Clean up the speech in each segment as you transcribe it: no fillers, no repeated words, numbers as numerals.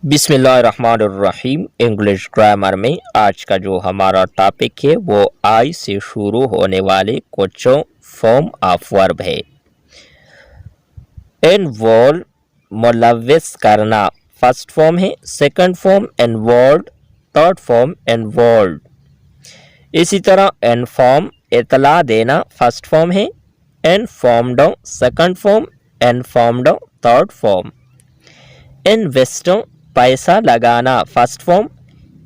बिस्मिल्लाहिर्रहमानिर्रहीम। English grammar में आज का जो हमारा टॉपिक है वो आई से शुरू होने वाले कुछ फॉर्म ऑफ वर्ब है। इन्वॉल्व मुलव्विस करना फर्स्ट फॉर्म है, second form involve, third form involve. इसी तरह इन्फॉर्म इतला देना फर्स्ट फॉर्म है, informed second form, informed third form. Invest पैसा लगाना first form,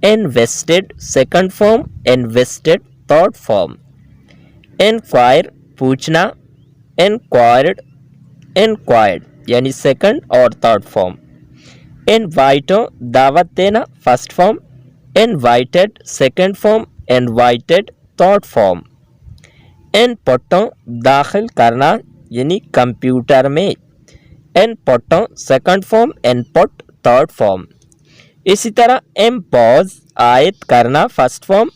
invested second form, invested third form. Inquire पूछना, इंक्वायर्ड, इंक्वायर्ड यानी सेकंड और थर्ड फॉर्म। इनवाइट दावत देना first form, invited second form, invited third form. Input दाखिल करना यानी कंप्यूटर में, input second form, input third form. इसी तरह इम्पोज आयत करना first form,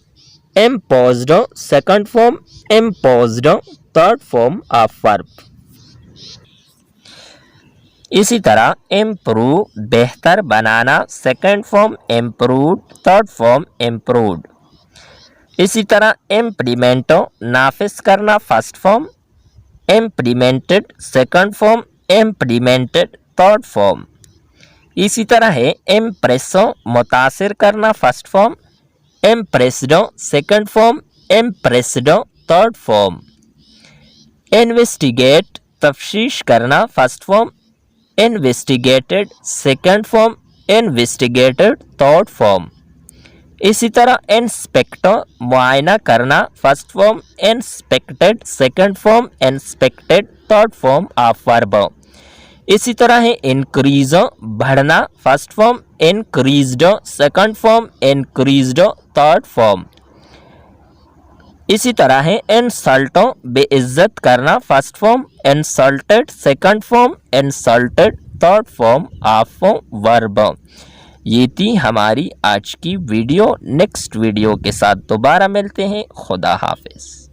imposed second form, imposed third form of verb. इसी तरह इम्प्रूव बेहतर बनाना second form, improved third form, improved. इसी तरह इम्प्लीमेंट नाफिज करना first form, implemented second form, implemented third form. इसी तरह है इम्प्रेस मुतासिर करना first form, impressed second form, impressed third form. Investigate तफ्तीश करना first form, investigated second form, investigated third form. इसी तरह इंस्पेक्ट मुआयना करना first form, inspected second form, inspected third form of verb. इसी तरह है इंक्रीज बढ़ना first form, increased second form, increased third form. इसी तरह है इंसल्ट बेइज्जत करना first form, insulted second form, insulted third form of verb. ये थी हमारी आज की वीडियो। नेक्स्ट वीडियो के साथ दोबारा मिलते हैं। खुदा हाफिज।